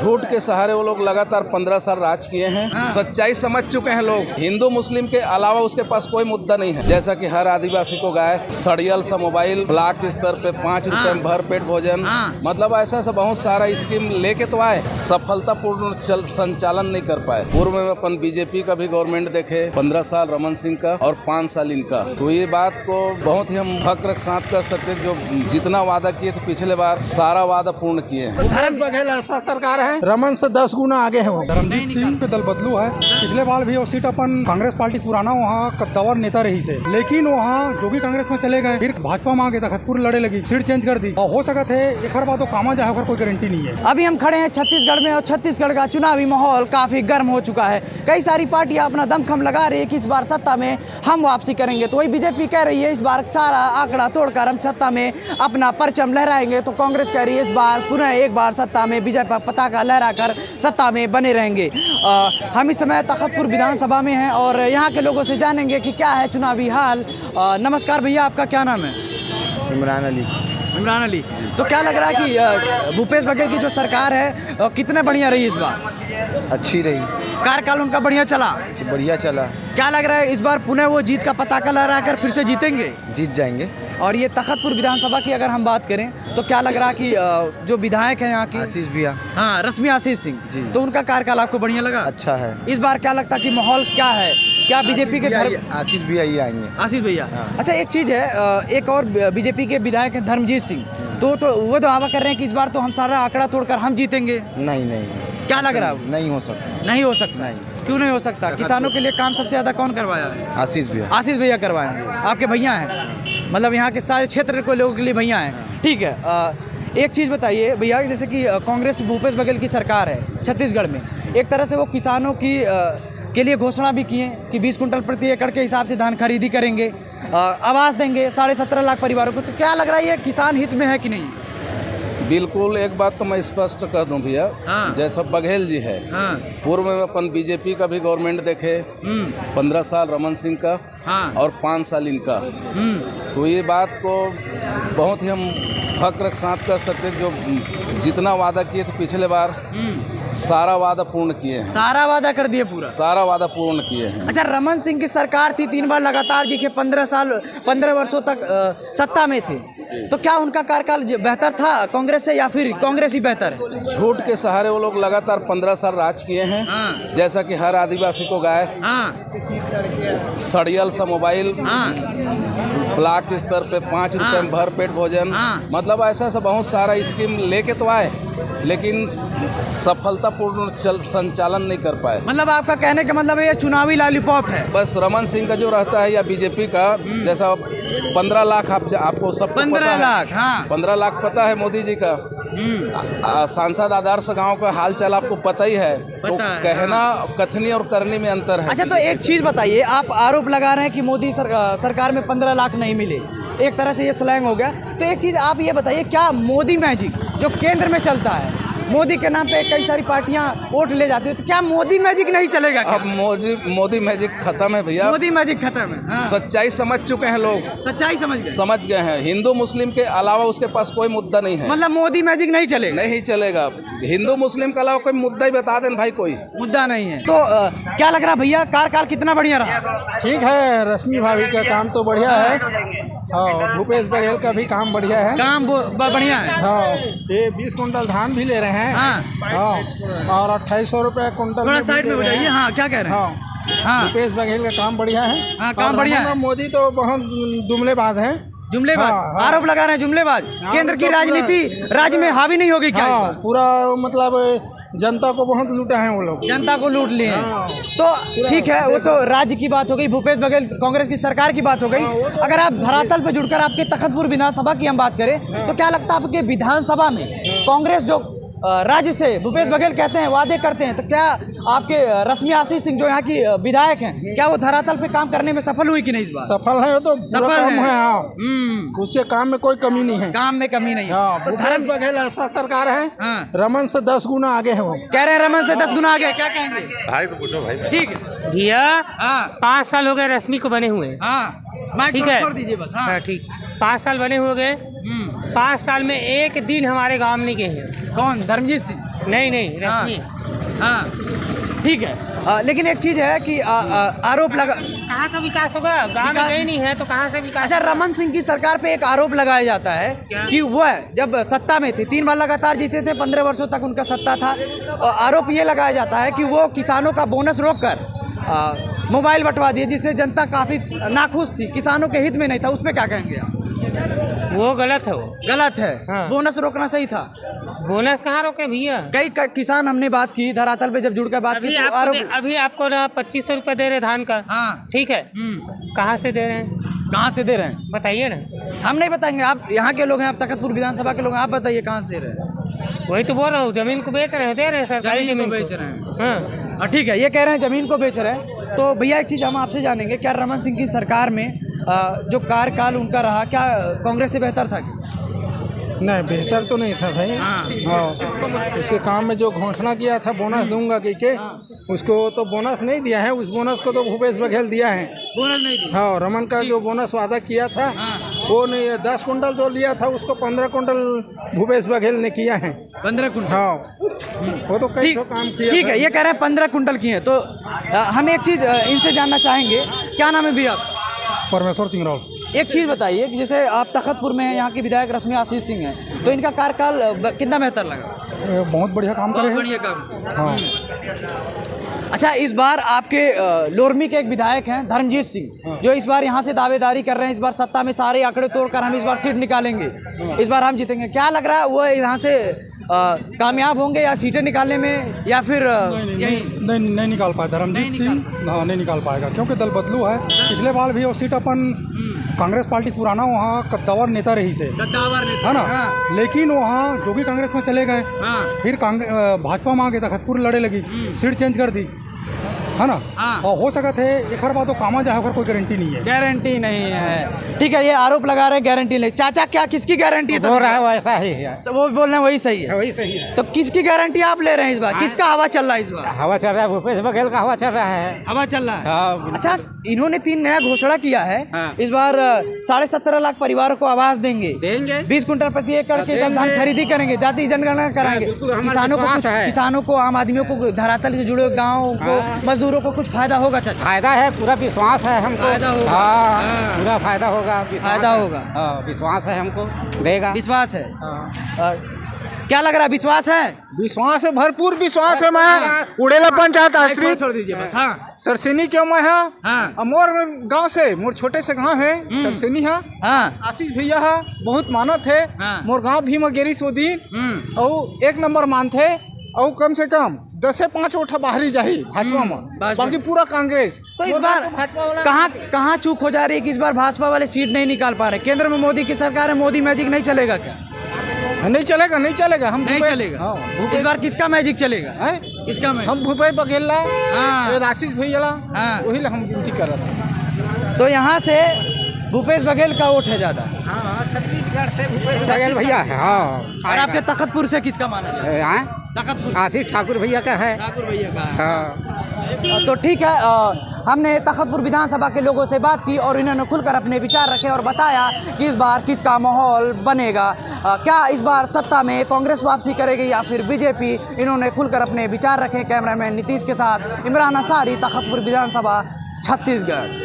झूठ के सहारे वो लोग लगातार 15 साल राज किए हैं। सच्चाई समझ चुके हैं लोग। हिंदू मुस्लिम के अलावा उसके पास कोई मुद्दा नहीं है। जैसा कि हर आदिवासी को गाय, सड़ियल सा मोबाइल, ब्लॉक स्तर पे 5 रुपए में भरपेट भोजन, मतलब ऐसा बहुत सारा स्कीम लेके तो आए, सफलतापूर्ण संचालन नहीं कर पाए। पूर्व में अपन बीजेपी का भी गवर्नमेंट देखे, 15 साल रमन सिंह का और 5 साल इनका, तो ये बात को बहुत ही हम फक्र के साथ कर सकते। जो जितना वादा किए थे पिछले बार, सारा वादा पूर्ण किए हैं। धर्म बघेल ऐसा सरकार है, रमन से 10 गुना आगे है। वो धर्मजीत सिंह पे दल बदलू है। पिछले बार भी वो सीट अपन कांग्रेस पार्टी पुराना वहाँ कद्दावर नेता रही से, लेकिन वहाँ जो भी कांग्रेस में चले गए, फिर भाजपा में आ गए, तखतपुर लड़े लगी, सीट चेंज कर दी। और हो सका थे एक बार तो कामा जाए, कोई गारंटी नहीं है। अभी हम खड़े हैं छत्तीसगढ़ में और छत्तीसगढ़ का चुनावी माहौल काफी गर्म हो चुका है। कई सारी पार्टियां अपना दमखम लगा रही है कि इस बार सत्ता में हम वापसी करेंगे। तो वही बीजेपी कह रही है इस बार सारा आंकड़ा तोड़कर हम सत्ता में अपना परचम लहराएंगे। तो कांग्रेस कह रही है इस बार पुनः एक बार सत्ता में बीजेपी पताका लहराकर सत्ता में बने रहेंगे। हम इस समय तखतपुर विधानसभा में हैं और यहाँ के लोगों से जानेंगे कि क्या है चुनावी हाल। नमस्कार भैया, आपका क्या नाम है? इमरान अली। इमरान अली, तो क्या लग रहा है कि भूपेश बघेल की जो सरकार है कितने बढ़िया रही इस बार? अच्छी रही, कार्यकाल उनका बढ़िया चला, बढ़िया चला। क्या लग रहा है इस बार पुनः वो जीत का पताका लहराकर फिर से जीतेंगे? जीत जाएंगे। और ये तखतपुर विधानसभा की अगर हम बात करें तो क्या लग रहा है कि जो विधायक है यहाँ की आशीष भैया, हाँ रश्मि आशीष सिंह, तो उनका कार्यकाल आपको बढ़िया लगा? अच्छा है। इस बार क्या लगता है कि माहौल क्या है? क्या बीजेपी के घर आशीष भैया ही आएंगे? आशीष भैया, अच्छा एक चीज है, एक और बीजेपी के विधायक है धर्मजीत सिंह, तो वो दावा कर रहे हैं कि इस बार तो हम सारा आंकड़ा तोड़कर हम जीतेंगे। नहीं नहीं, क्या लग रहा है? नहीं हो सकता। नहीं हो सकता। क्यों नहीं हो सकता? किसानों के लिए काम सबसे ज्यादा कौन करवाया है? आशीष भैया। आशीष भैया करवाए हैं, आपके भैया हैं, मतलब यहाँ के सारे क्षेत्र के लोगों के लिए भैया हैं। ठीक है, एक चीज़ बताइए भैया, जैसे कि कांग्रेस भूपेश बघेल की सरकार है छत्तीसगढ़ में, एक तरह से वो किसानों की के लिए घोषणा भी किए कि 20 कुंटल प्रति एकड़ के हिसाब से धान खरीदी करेंगे, आवास देंगे 17.5 लाख परिवारों को। तो क्या लग रहा है ये किसान हित में है कि नहीं? बिल्कुल, एक बात तो मैं स्पष्ट कर दूं भैया, जैसा बघेल जी है, पूर्व में अपन बीजेपी का भी गवर्नमेंट देखे, 15 साल रमन सिंह का और 5 साल इनका, तो ये बात को बहुत ही हम फक्र के साथ कर सकते। जो जितना वादा किए थे पिछले बार, सारा वादा पूर्ण किए हैं। सारा वादा कर दिए, पूरा सारा वादा पूर्ण किए हैं। अच्छा, रमन सिंह की सरकार थी, 3 बार लगातार जी के 15 वर्षों तक सत्ता में थे, तो क्या उनका कार्यकाल बेहतर था कांग्रेस से या फिर कांग्रेस ही बेहतर है? झूठ के सहारे वो लोग लगातार 15 साल राज किए हैं। जैसा कि हर आदिवासी को गाय, सड़ियल सा मोबाइल, ब्लॉक स्तर पे 5 रुपए में भरपेट भोजन, मतलब ऐसा बहुत सारा स्कीम लेके तो आए, लेकिन सफलतापूर्ण संचालन नहीं कर पाए। मतलब आपका कहने का मतलब ये चुनावी लॉलीपॉप है? बस रमन सिंह का जो रहता है या बीजेपी का, जैसा 15 लाख आपको सब 15 लाख, हाँ 15 लाख पता है मोदी जी का। सांसद आदर्श गांव का हाल चाल आपको पता ही है, तो कहना कथनी और करने में अंतर है। अच्छा, तो एक चीज बताइए, आप आरोप लगा रहे हैं कि मोदी सरकार में 15 लाख नहीं मिले, एक तरह से ये स्लैंग हो गया, तो एक चीज आप ये बताइए, क्या मोदी मैजिक जो केंद्र में चलता है, मोदी के नाम पे कई सारी पार्टियां वोट ले जाती है, तो क्या मोदी मैजिक नहीं चलेगा? अब मोदी मैजिक खत्म है भैया, मोदी मैजिक खत्म है। हाँ। सच्चाई समझ चुके हैं लोग, सच्चाई समझ गए हैं। हिंदू मुस्लिम के अलावा उसके पास कोई मुद्दा नहीं है। मतलब मोदी मैजिक नहीं चलेगा? नहीं चलेगा। हिंदू मुस्लिम के अलावा कोई मुद्दा ही बता दें भाई, कोई मुद्दा नहीं है। तो क्या लग रहा भैया, कार्यकाल कितना बढ़िया रहा? ठीक है, रश्मि भाभी का काम तो बढ़िया है और भूपेश बघेल का भी काम बढ़िया है। काम बढ़िया है। हाँ, ये 20 कुंटल धान भी ले रहे हैं। हाँ, और 2800 रुपये कुंटल। थोड़ा साइड में हो जाइए। हाँ, क्या कह रहे हैं? हाँ, भूपेश बघेल का काम बढ़िया है। हाँ, काम बढ़िया है। मोदी तो बहुत जुमलेबाज है। जुमलेबाज? हाँ, आरोप लगा रहे हैं जुमलेबाज। केंद्र की राजनीति राज्य में हावी नहीं होगी क्या? पूरा मतलब जनता को बहुत लूटा है वो लोग, जनता को लूट लिए हैं। तो ठीक है, वो तो राज्य की बात हो गई, भूपेश बघेल कांग्रेस की सरकार की बात हो गई। अगर आप धरातल पे जुड़कर आपके तखतपुर विधानसभा की हम बात करें, तो क्या लगता है आपके विधानसभा में कांग्रेस जो राज्य से भूपेश बघेल कहते हैं वादे करते हैं, तो क्या आपके रश्मि आशीष सिंह जो यहाँ की विधायक हैं, क्या वो धरातल पे काम करने में सफल हुई कि नहीं? इस बार सफल है, वो तो सफल है। हाँ, उसके काम में कोई कमी नहीं है। काम में कमी नहीं है। तो भूपेश बघेल ऐसा सरकार है, रमन से 10 गुना आगे है। वो कह रहे हैं रमन से 10 गुना आगे, क्या कहेंगे भाई? तो पूछो भाई। ठीक है भैया, 5 साल हो गए रश्मि को बने हुए। हाँ, ठीक है, छोड़ दीजिए बस। हाँ, ठीक, 5 साल बने हुए गए, 5 साल में एक दिन हमारे गांव में नहीं गए हैं। कौन? धर्मजीत सिंह? नहीं रश्मि। हाँ ठीक है। लेकिन एक चीज है कि आरोप लगा, कहाँ का विकास होगा? गांव में गए नहीं है तो कहाँ से विकास? अच्छा, रमन सिंह की सरकार पे एक आरोप लगाया जाता है कि वह जब सत्ता में थे 3 बार लगातार जीते थे, 15 वर्षों तक उनका सत्ता था, और आरोप ये लगाया जाता है कि वो किसानों का बोनस रोककर मोबाइल बंटवा दिए, जिससे जनता काफी नाखुश थी, किसानों के हित में नहीं था। उस पर क्या कहेंगे आप? वो गलत है। वो गलत है। हाँ। बोनस रोकना सही था। बोनस कहाँ रोके भैया? कई किसान हमने बात की धरातल पे, जब जुड़ कर बात की तो आरोप। अभी आपको ना 2500 रुपये दे रहे धान का। हाँ ठीक है, कहाँ से दे रहे हैं? कहाँ से दे रहे हैं बताइए ना। हम नहीं बताएंगे, आप यहाँ के लोग हैं, आप तखतपुर विधानसभा के लोग हैं, आप बताइए कहाँ से दे रहे हैं? वही तो बोल रहा हूँ, जमीन को बेच रहे हैं, दे रहे हैं सरकारी जमीन बेच रहे हैं। हाँ। ठीक है, ये कह रहे हैं जमीन को बेच रहे हैं। तो भैया एक चीज़ हम आपसे जानेंगे, क्या रमन सिंह की सरकार में जो कार्यकाल उनका रहा, क्या कांग्रेस से बेहतर था? नहीं, बेहतर तो नहीं था भाई। हाँ, उसके काम में जो घोषणा किया था बोनस दूंगा के उसको तो बोनस नहीं दिया है। उस बोनस को तो भूपेश बघेल दिया है। बोनस नहीं दिया। हाँ, रमन का जो बोनस वादा किया था वो नहीं है। 10 कुंटल जो लिया था उसको 15 कुंटल भूपेश बघेल ने किया है। 15 कुंटल? हाँ, वो तो कई काम किया। ठीक है, ये कह रहे हैं 15 कुंटल की है। तो हम एक चीज़ इनसे जानना चाहेंगे, क्या नाम है भैया आप? परमेश्वर सिंह राव। एक चीज़ बताइए कि जैसे आप तखतपुर में हैं, यहाँ के विधायक रश्मि आशीष सिंह हैं, तो इनका कार्यकाल कितना बेहतर लगा? बहुत बढ़िया काम करे हैं। बढ़िया काम। हाँ। अच्छा, इस बार आपके लोरमी के एक विधायक हैं धर्मजीत सिंह, जो इस बार यहाँ से दावेदारी कर रहे हैं, इस बार सत्ता में सारे आंकड़े तोड़कर हम इस बार सीट निकालेंगे, इस बार हम जीतेंगे। क्या लग रहा है, वो यहाँ से कामयाब होंगे या सीटें निकालने में, या फिर नहीं निकाल पाए धर्मजीत सिंह? हाँ, नहीं निकाल पाएगा, क्योंकि दल बदलू है। पिछले बार भी वो सीट अपन कांग्रेस पार्टी पुराना वहाँ कद्दावर नेता रही से, है ना। लेकिन वहाँ जो भी कांग्रेस में चले गए, फिर भाजपा में आ गए, तखतपुर लड़े लगी, सीट चेंज कर दी, है ना। और हो सका थे एक हर बात तो कामा जाए, अगर कोई गारंटी नहीं है। गारंटी नहीं है, ठीक है, ये आरोप लगा रहे हैं गारंटी नहीं। चाचा, क्या किसकी गारंटी है? हो रहा है वैसा ही है। वो बोल रहे हैं वही सही है। वही सही है। तो किसकी गारंटी आप ले रहे हैं इस बार? किसका हवा चल रहा है इस बार? हवा चल रहा है, भूपेश बघेल का हवा चल रहा है। हवा चल रहा है। हाँ, अच्छा, इन्होंने 3 नया घोषणा किया है। इस बार 17.5 लाख परिवारों को आवास देंगे, 20 कुंटल प्रति एकड़ के सब धान खरीदी करेंगे, जाति जनगणना कराएंगे, किसानों को आम आदमियों को धरातल से जुड़े गाँव को मजदूरों को कुछ फायदा होगा? चाचा, फायदा है, पूरा विश्वास है हमको। फायदा होगा। हाँ, पूरा फायदा होगा। फायदा होगा। हाँ, विश्वास है, हमको देगा। विश्वास है। क्या लग रहा है, विश्वास है? विश्वास है, भरपूर विश्वास है। मैं उड़ेला पंचायत आश्रित छोड़ दीजिए बस। हाँ सरसिनी क्यों मैं है। हाँ। मोर गांव से, मोर छोटे से गांव है सरसिनी है। हाँ। आशीष भैया है, बहुत मानत है। हाँ। मोर गांव भी में गेरी सोदीन और 1 नंबर मानते, और कम से कम 10 से 5 वोट बाहरी जाही भाजपा में, बाकी पूरा कांग्रेस। तो इस बार कहाँ चूक हो जा रही है कि इस बार भाजपा वाले सीट नहीं निकाल पा रहे? केंद्र में मोदी की सरकार है, मोदी मैजिक नहीं चलेगा क्या? नहीं चलेगा, नहीं चलेगा। हम नहीं चलेगा। हाँ, इस बार किसका मैजिक चलेगा? है किसका मैजिक? हम भूपेश बघेल ला, हाँ। आशीष भैया ला, हाँ। वही ला हम गिनती कर रहे थे। तो यहाँ से भूपेश बघेल का वोट है ज्यादा। हाँ, छत्तीसगढ़ से भूपेश बघेल भैया है। हाँ, और आपके तखतपुर से किसका माना जाए? तखतपुर आशीष ठाकुर भैया का है। ठाकुर भैया का है। हाँ। तो ठीक है, हमने तखतपुर विधानसभा के लोगों से बात की और इन्होंने खुलकर अपने विचार रखे और बताया कि इस बार किसका माहौल बनेगा, क्या इस बार सत्ता में कांग्रेस वापसी करेगी या फिर बीजेपी। इन्होंने खुलकर अपने विचार रखे। कैमरामैन नीतीश के साथ इमरान अंसारी, तखतपुर विधानसभा, छत्तीसगढ़।